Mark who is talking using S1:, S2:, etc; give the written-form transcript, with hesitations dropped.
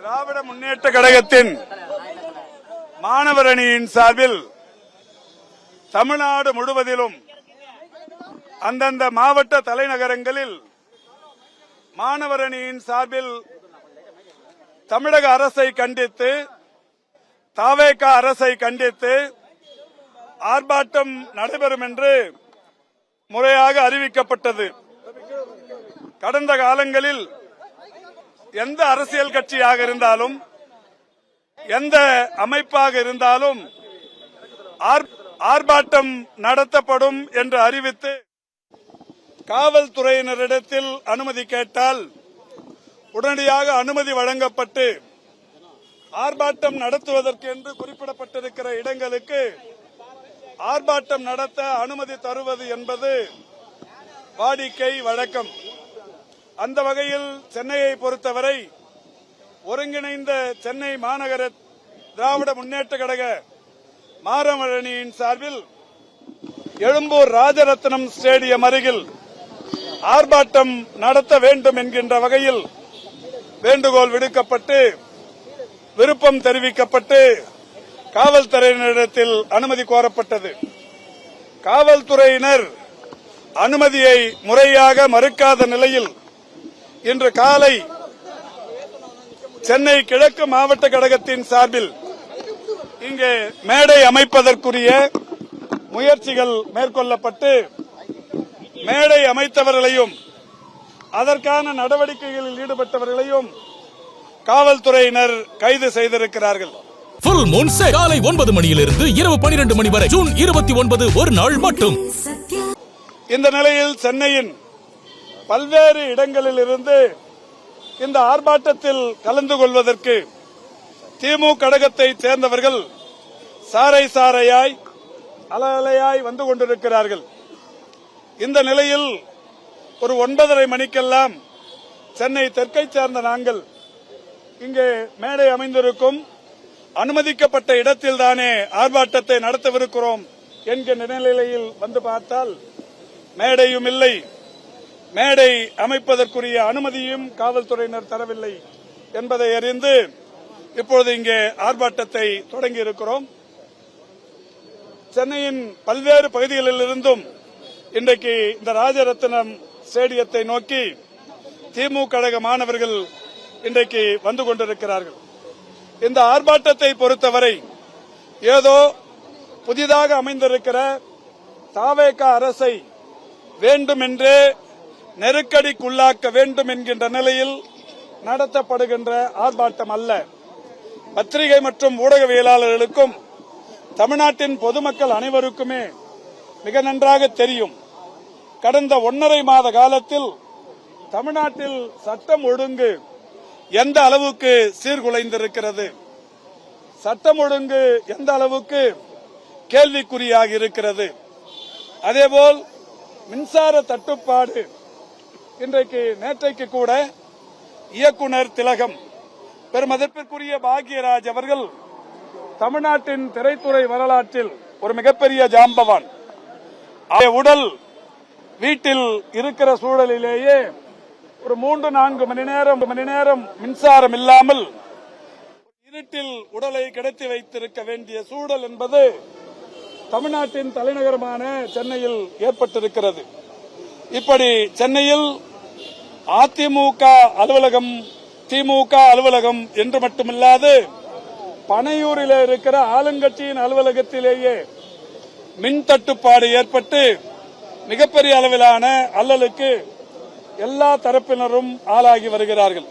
S1: திராவிட முன்னேற்ற கழகத்தின் மாணவர் அணியின் சார்பில் தமிழ்நாடு முழுவதிலும் அந்தந்த மாவட்ட தலைநகரங்களில் மாணவர் அணியின் சார்பில் தமிழக அரசை கண்டித்து தவேக அரசை கண்டித்து ஆர்ப்பாட்டம் நடைபெறும் என்று முறையாக அறிவிக்கப்பட்டது. கடந்த காலங்களில் எந்த அரசியல் கட்சியாக இருந்தாலும் எந்த அமைப்பாக இருந்தாலும் ஆர்ப்பாட்டம் நடத்தப்படும் என்று அறிவித்து காவல்துறையினரிடத்தில் அனுமதி கேட்டால் உடனடியாக அனுமதி வழங்கப்பட்டு ஆர்ப்பாட்டம் நடத்துவதற்கு என்று குறிப்பிடப்பட்டிருக்கிற இடங்களுக்கு ஆர்ப்பாட்டம் நடத்த அனுமதி தருவது என்பது வாடிக்கை வழக்கம். அந்த வகையில் சென்னையை பொறுத்தவரை ஒருங்கிணைந்த சென்னை மாநகர திராவிட முன்னேற்ற கழக மாணவர் அணியின் சார்பில் எழும்பூர் ராஜரத்னம் ஸ்டேடியம் அருகில் ஆர்ப்பாட்டம் நடத்த வேண்டும் என்கின்ற வகையில் வேண்டுகோள் விடுக்கப்பட்டு விருப்பம் தெரிவிக்கப்பட்டு காவல்துறையினரிடத்தில் அனுமதி கோரப்பட்டது. காவல்துறையினர் அனுமதியை முறையாக மறுக்காத நிலையில் இன்று காலை சென்னை கிழக்கு மாவட்ட கழகத்தின் சார்பில் இங்கே மேடை அமைப்பதற்குரிய முயற்சிகள் மேற்கொள்ளப்பட்டு மேடை அமைத்தவர்களையும் அதற்கான நடவடிக்கைகளில் ஈடுபட்டவர்களையும் காவல்துறையினர் கைது செய்திருக்கிறார்கள்.
S2: ஃபுல் மூன் சேல் காலை 9 மணியிலிருந்து இரவு 12 மணி வரை ஜூன் 29 ஒரு நாள் மட்டும்.
S1: இந்த நிலையில் சென்னையின் பல்வேறு இடங்களில் இருந்து இந்த ஆர்ப்பாட்டத்தில் கலந்து கொள்வதற்கு திமுக கழகத்தை சேர்ந்தவர்கள் சாறை சாறையாய் அலையாய் வந்து கொண்டிருக்கிறார்கள். இந்த நிலையில் ஒரு 9:30 மணிக்கெல்லாம் சென்னை தெற்கை சேர்ந்த நாங்கள் இங்கே மேடை அமைந்திருக்கும் அனுமதிக்கப்பட்ட இடத்தில்தானே ஆர்ப்பாட்டத்தை நடத்தவிருக்கிறோம் என்கிற நிலையில் வந்து பார்த்தால் மேடையும் இல்லை, மேடை அமைப்பதற்குரிய அனுமதியும் காவல்துறையினர் தரவில்லை என்பதை அறிந்து இப்பொழுது இங்கே ஆர்ப்பாட்டத்தை தொடங்கி இருக்கிறோம். சென்னையின் பல்வேறு பகுதிகளில் இருந்தும் இன்றைக்கு இந்த ராஜரத்னம் ஸ்டேடியத்தை நோக்கி திமுக கழக மாணவர்கள் இன்றைக்கு வந்து கொண்டிருக்கிறார்கள். இந்த ஆர்ப்பாட்டத்தை பொறுத்தவரை ஏதோ புதிதாக அமைந்திருக்கிற தவேக அரசை வேண்டுமென்றே நெருக்கடிக்குள்ளாக்க வேண்டும் என்கின்ற நிலையில் நடத்தப்படுகின்ற ஆர்ப்பாட்டம் அல்ல. பத்திரிகை மற்றும் ஊடகவியலாளர்களுக்கும் தமிழ்நாட்டின் பொதுமக்கள் அனைவருக்குமே மிக நன்றாக தெரியும். கடந்த 1.5 மாத காலத்தில் தமிழ்நாட்டில் சட்டம் ஒழுங்கு எந்த அளவுக்கு சீர்குலைந்திருக்கிறது, சட்டம் ஒழுங்கு எந்த அளவுக்கு கேள்விக்குறியாக இருக்கிறது. அதேபோல் மின்சார தட்டுப்பாடு இன்றைக்கு நேற்றைக்கு கூட இயக்குனர் திலகம் பெருமதிப்பிற்குரிய பாக்யராஜ் அவர்கள் தமிழ்நாட்டின் திரைத்துறை வரலாற்றில் ஒரு மிகப்பெரிய ஜாம்பவான். உடல் வீட்டில் இருக்கிற சூழலிலேயே ஒரு 3-4 மணி நேரம் மின்சாரம் இல்லாமல் இருட்டில் உடலை கிடத்தி வைத்திருக்க வேண்டிய சூழல் என்பது தமிழ்நாட்டின் தலைநகரமான சென்னையில் ஏற்பட்டிருக்கிறது. இப்படி சென்னையில் அதிமுக அலுவலகம், திமுக அலுவலகம் என்று மட்டுமில்லாது பனையூரில் இருக்கிற ஆளுங்கட்சியின் அலுவலகத்திலேயே மின் தட்டுப்பாடு ஏற்பட்டு மிகப்பெரிய அளவிலான அல்லலுக்கு எல்லா தரப்பினரும் ஆளாகி வருகிறார்கள்.